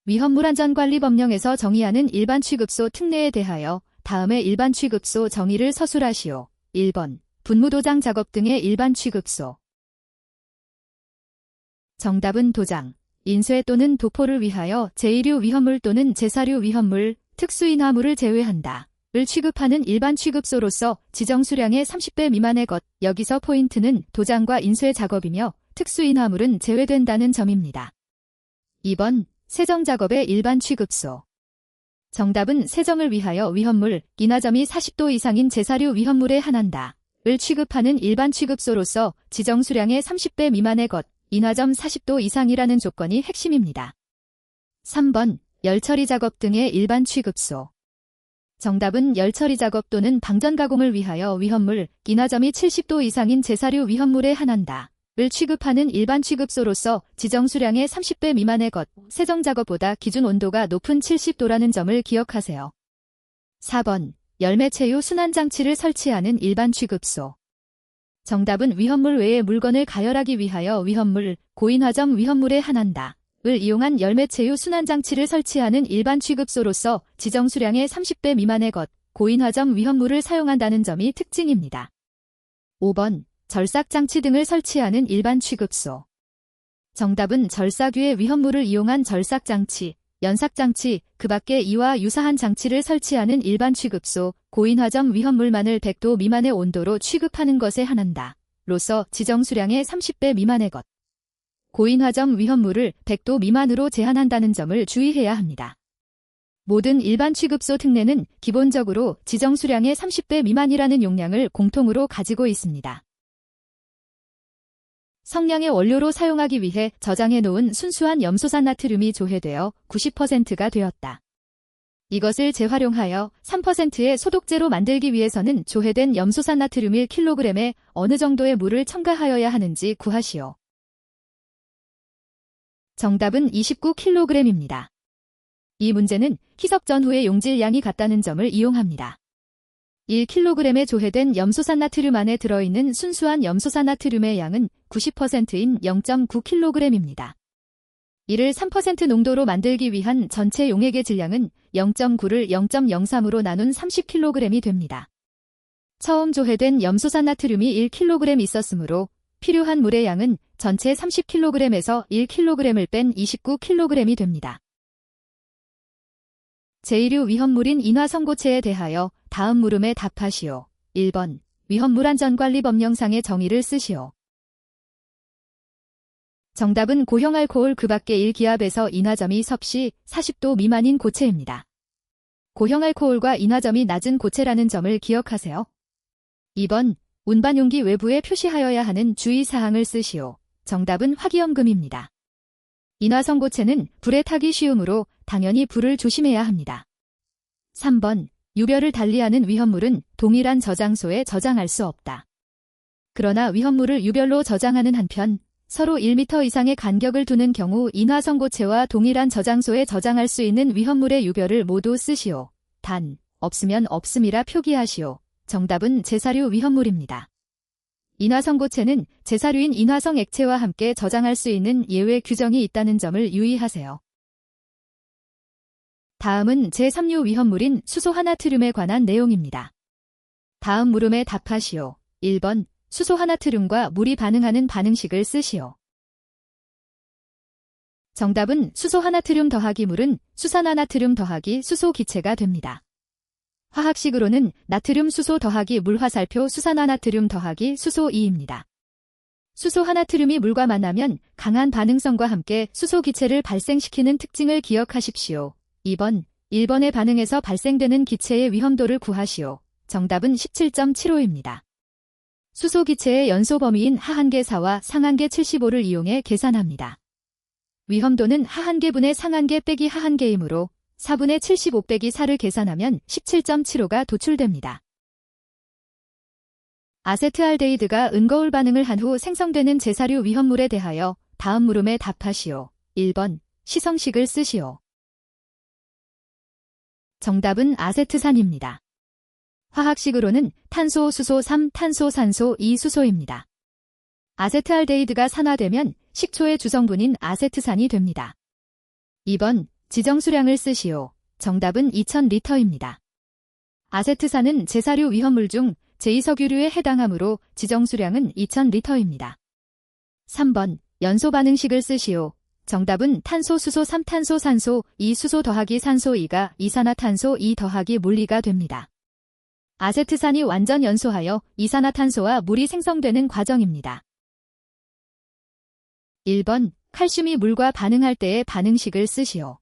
위험물안전관리법령에서 정의하는 일반 취급소 특례에 대하여 다음의 일반 취급소 정의를 서술하시오. 1번. 분무도장 작업 등의 일반 취급소. 정답은 도장, 인쇄 또는 도포를 위하여 제2류 위험물 또는 제4류 위험물, 특수인화물을 제외한다. 을 취급하는 일반 취급소로서 지정 수량의 30배 미만의 것, 여기서 포인트는 도장과 인쇄 작업이며 특수인화물은 제외된다는 점입니다. 2번. 세정작업의 일반 취급소. 정답은 세정을 위하여 위험물, 인화점이 40도 이상인 제4류 위험물에 한한다. 을 취급하는 일반 취급소로서 지정 수량의 30배 미만의 것, 인화점 40도 이상이라는 조건이 핵심입니다. 3번. 열처리 작업 등의 일반 취급소. 정답은 열처리 작업 또는 방전 가공을 위하여 위험물, 인화점이 70도 이상인 제4류 위험물에 한한다. 을 취급하는 일반 취급소로서 지정 수량의 30배 미만의 것, 세정 작업보다 기준 온도가 높은 70도라는 점을 기억하세요. 4번. 열매체유 순환장치를 설치하는 일반 취급소. 정답은 위험물 외의 물건을 가열하기 위하여 위험물, 고인화점 위험물에 한한다. 을 이용한 열매체유 순환장치를 설치하는 일반 취급소로서 지정 수량의 30배 미만의 것, 고인화점 위험물을 사용한다는 점이 특징입니다. 5번. 절삭장치 등을 설치하는 일반 취급소. 정답은 절삭 위에 위험물을 이용한 절삭장치, 연삭장치, 그 밖에 이와 유사한 장치를 설치하는 일반 취급소, 고인화점 위험물만을 100도 미만의 온도로 취급하는 것에 한한다. 로서 지정 수량의 30배 미만의 것, 고인화점 위험물을 100도 미만으로 제한한다는 점을 주의해야 합니다. 모든 일반 취급소 특례는 기본적으로 지정 수량의 30배 미만이라는 용량을 공통으로 가지고 있습니다. 성냥의 원료로 사용하기 위해 저장해 놓은 순수한 염소산 나트륨이 조회되어 90%가 되었다. 이것을 재활용하여 3%의 소독제로 만들기 위해서는 조회된 염소산 나트륨 1kg에 어느 정도의 물을 첨가하여야 하는지 구하시오. 정답은 29kg입니다. 이 문제는 희석 전후의 용질량이 같다는 점을 이용합니다. 1kg에 조회된 염소산 나트륨 안에 들어있는 순수한 염소산 나트륨의 양은 90%인 0.9kg입니다. 이를 3% 농도로 만들기 위한 전체 용액의 질량은 0.9를 0.03으로 나눈 30kg이 됩니다. 처음 조회된 염소산 나트륨이 1kg 있었으므로 필요한 물의 양은 전체 30kg에서 1kg을 뺀 29kg이 됩니다. 제1류 위험물인 인화성고체에 대하여 다음 물음에 답하시오. 1번. 위험물안전관리법령상의 정의를 쓰시오. 정답은 고형알코올 그 밖의 1기압에서 인화점이 섭씨 40도 미만인 고체입니다. 고형알코올과 인화점이 낮은 고체라는 점을 기억하세요. 2번. 운반용기 외부에 표시하여야 하는 주의사항을 쓰시오. 정답은 화기염금입니다. 인화성고체는 불에 타기 쉬우므로 당연히 불을 조심해야 합니다. 3번. 유별을 달리하는 위험물은 동일한 저장소에 저장할 수 없다. 그러나 위험물을 유별로 저장하는 한편 서로 1m 이상의 간격을 두는 경우 인화성고체와 동일한 저장소에 저장할 수 있는 위험물의 유별을 모두 쓰시오. 단, 없으면 없음이라 표기하시오. 정답은 제4류 위험물입니다. 인화성고체는 제4류인 인화성 액체와 함께 저장할 수 있는 예외 규정이 있다는 점을 유의하세요. 다음은 제3류 위험물인 수소화나트륨에 관한 내용입니다. 다음 물음에 답하시오. 1번. 수소화나트륨과 물이 반응하는 반응식을 쓰시오. 정답은 수소화나트륨 더하기 물은 수산화나트륨 더하기 수소기체가 됩니다. 화학식으로는 나트륨 수소 더하기 물화살표 수산화나트륨 더하기 수소2입니다. 수소화나트륨이 물과 만나면 강한 반응성과 함께 수소기체를 발생시키는 특징을 기억하십시오. 2번. 1번의 반응에서 발생되는 기체의 위험도를 구하시오. 정답은 17.75입니다. 수소기체의 연소 범위인 하한계사와 상한계 75를 이용해 계산합니다. 위험도는 하한계분의 상한계 빼기 하한계이므로 4분의 75 빼기 4를 계산하면 17.75가 도출됩니다. 아세트알데히드가 은거울 반응을 한 후 생성되는 제4류 위험물에 대하여 다음 물음에 답하시오. 1번. 시성식을 쓰시오. 정답은 아세트산입니다. 화학식으로는 탄소, 수소 3, 탄소, 산소 2, 수소입니다. 아세트알데히드가 산화되면 식초의 주성분인 아세트산이 됩니다. 2번. 지정수량을 쓰시오. 정답은 2000리터입니다. 아세트산은 제사류 위험물 중 제2석유류에 해당하므로 지정수량은 2000리터입니다. 3번 연소 반응식을 쓰시오. 정답은 탄소 수소 3탄소 산소 2 수소 더하기 산소 2가 이산화탄소 2 더하기 물 2가 됩니다. 아세트산이 완전 연소하여 이산화탄소와 물이 생성되는 과정입니다. 1번 칼슘이 물과 반응할 때의 반응식을 쓰시오.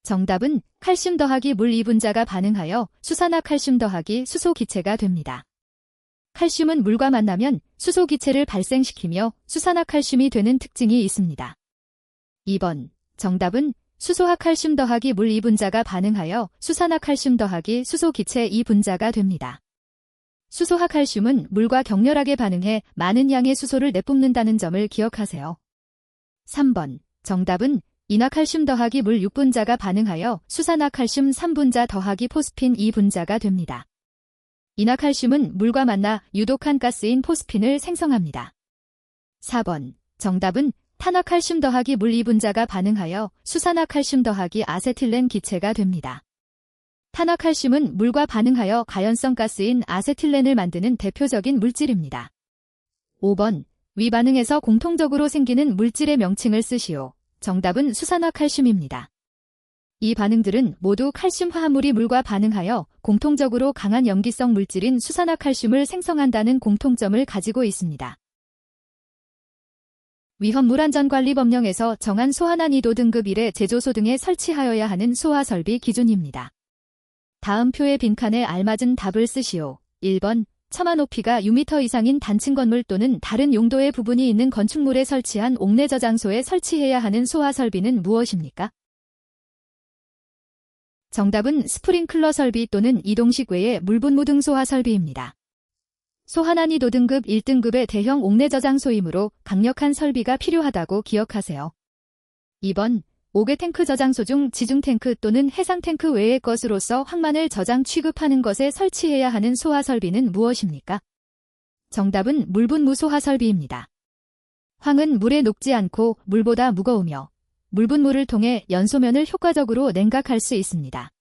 정답은 칼슘 더하기 물 2분자가 반응하여 수산화칼슘 더하기 수소기체가 됩니다. 칼슘은 물과 만나면 수소기체를 발생시키며 수산화칼슘이 되는 특징이 있습니다. 2번 정답은 수소화칼슘 더하기 물 2분자가 반응하여 수산화칼슘 더하기 수소기체 2분자가 됩니다. 수소화칼슘은 물과 격렬하게 반응해 많은 양의 수소를 내뿜는다는 점을 기억하세요. 3번 정답은 인화칼슘 더하기 물 6분자가 반응하여 수산화칼슘 3분자 더하기 포스핀 2분자가 됩니다. 인화칼슘은 물과 만나 유독한 가스인 포스핀을 생성합니다. 4번 정답은 탄화칼슘 더하기 물 2분자가 반응하여 수산화칼슘 더하기 아세틸렌 기체가 됩니다. 탄화칼슘은 물과 반응하여 가연성 가스인 아세틸렌을 만드는 대표적인 물질입니다. 5번 위 반응에서 공통적으로 생기는 물질의 명칭을 쓰시오. 정답은 수산화칼슘입니다. 이 반응들은 모두 칼슘 화합물이 물과 반응하여 공통적으로 강한 염기성 물질인 수산화칼슘을 생성한다는 공통점을 가지고 있습니다. 위험물안전관리법령에서 정한 소한난이도 등급 1의 제조소 등에 설치하여야 하는 소화설비 기준입니다. 다음 표의 빈칸에 알맞은 답을 쓰시오. 1번 처마 높이가 6m 이상인 단층 건물 또는 다른 용도의 부분이 있는 건축물에 설치한 옥내 저장소에 설치해야 하는 소화설비는 무엇입니까? 정답은 스프링클러 설비 또는 이동식 외의 물분무 등 소화설비입니다. 소한난이도 등급 1등급의 대형 옥내 저장소이므로 강력한 설비가 필요하다고 기억하세요. 2번 옥외 탱크 저장소 중 지중탱크 또는 해상탱크 외의 것으로서 황만을 저장 취급하는 것에 설치해야 하는 소화설비는 무엇입니까? 정답은 물분무 소화설비입니다. 황은 물에 녹지 않고 물보다 무거우며 물분무를 통해 연소면을 효과적으로 냉각할 수 있습니다.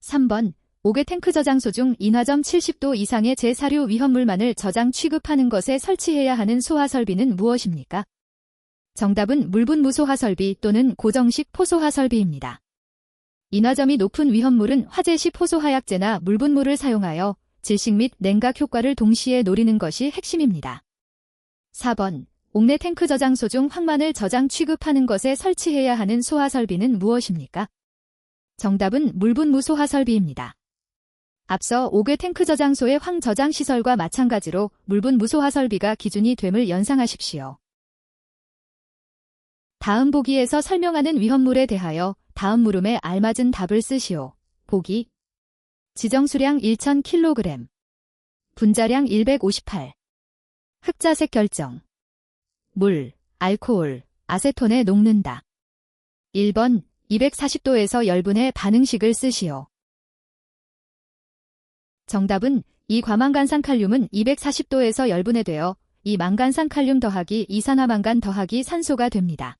3번 옥외 탱크 저장소 중 인화점 70도 이상의 제사류 위험물만을 저장 취급하는 것에 설치해야 하는 소화설비는 무엇입니까? 정답은 물분무 소화설비 또는 고정식 포소화설비입니다. 인화점이 높은 위험물은 화재 시 포소화약제나 물분무를 사용하여 질식 및 냉각 효과를 동시에 노리는 것이 핵심입니다. 4번 옥내 탱크 저장소 중 황만을 저장 취급하는 것에 설치해야 하는 소화설비는 무엇입니까? 정답은 물분무 소화설비입니다. 앞서 옥외 탱크 저장소의 황 저장 시설과 마찬가지로 물분무 소화설비가 기준이 됨을 연상하십시오. 다음 보기에서 설명하는 위험물에 대하여 다음 물음에 알맞은 답을 쓰시오. 보기 지정수량 1000kg 분자량 158 흑자색 결정 물, 알코올, 아세톤에 녹는다. 1번 240도에서 열분의 반응식을 쓰시오. 정답은 이 과망간산칼륨은 240도에서 열분해되어 이 망간산칼륨 더하기 이산화망간 더하기 산소가 됩니다.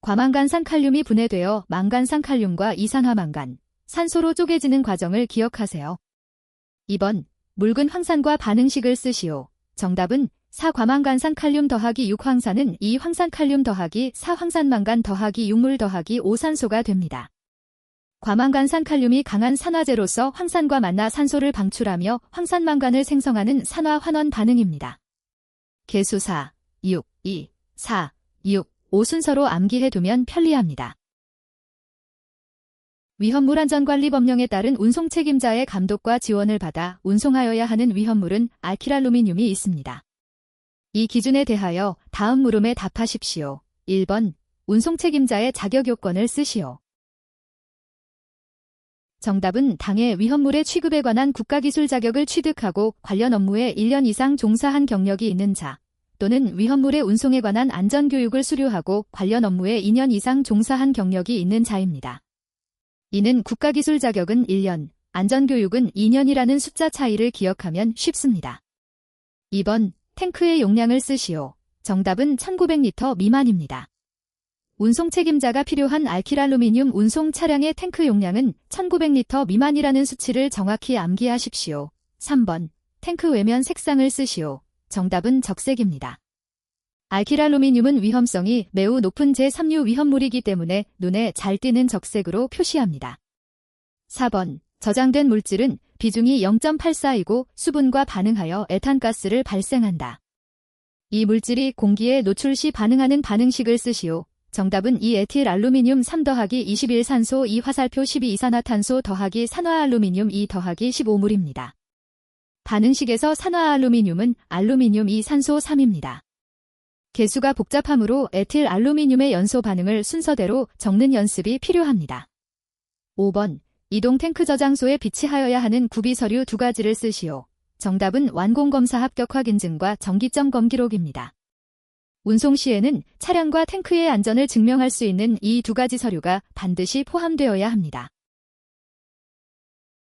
과망간산칼륨이 분해되어 망간산칼륨과 이산화망간, 산소로 쪼개지는 과정을 기억하세요. 2번 묽은 황산과 반응식을 쓰시오. 정답은 4과망간산칼륨 더하기 6황산은 2황산칼륨 더하기 4황산망간 더하기 6물 더하기 5산소가 됩니다. 과망간산칼륨이 강한 산화제로서 황산과 만나 산소를 방출하며 황산망간을 생성하는 산화환원 반응입니다. 개수 4, 6, 2, 4, 6, 5 순서로 암기해두면 편리합니다. 위험물안전관리법령에 따른 운송 책임자의 감독과 지원을 받아 운송하여야 하는 위험물은 알키랄루미늄이 있습니다. 이 기준에 대하여 다음 물음에 답하십시오. 1번 운송 책임자의 자격 요건을 쓰시오. 정답은 당해 위험물의 취급에 관한 국가기술 자격을 취득하고 관련 업무에 1년 이상 종사한 경력이 있는 자, 또는 위험물의 운송에 관한 안전교육을 수료하고 관련 업무에 2년 이상 종사한 경력이 있는 자입니다. 이는 국가기술 자격은 1년, 안전교육은 2년이라는 숫자 차이를 기억하면 쉽습니다. 2번 탱크의 용량을 쓰시오. 정답은 1900리터 미만입니다. 운송 책임자가 필요한 알킬알루미늄 운송 차량의 탱크 용량은 1900리터 미만이라는 수치를 정확히 암기하십시오. 3번. 탱크 외면 색상을 쓰시오. 정답은 적색입니다. 알킬알루미늄은 위험성이 매우 높은 제3류 위험물이기 때문에 눈에 잘 띄는 적색으로 표시합니다. 4번. 저장된 물질은 비중이 0.84이고 수분과 반응하여 에탄가스를 발생한다. 이 물질이 공기에 노출 시 반응하는 반응식을 쓰시오. 정답은 2. 에틸알루미늄 3 더하기 21 산소 2 화살표 12 이산화탄소 더하기 산화알루미늄 2 더하기 15물입니다. 반응식에서 산화알루미늄은 알루미늄 2 산소 3입니다. 개수가 복잡하므로 에틸알루미늄의 연소 반응을 순서대로 적는 연습이 필요합니다. 5번. 이동 탱크 저장소에 비치하여야 하는 구비 서류 2가지를 쓰시오. 정답은 완공검사 합격확 인증과 정기점검 기록입니다. 운송 시에는 차량과 탱크의 안전을 증명할 수 있는 이 2가지 서류가 반드시 포함되어야 합니다.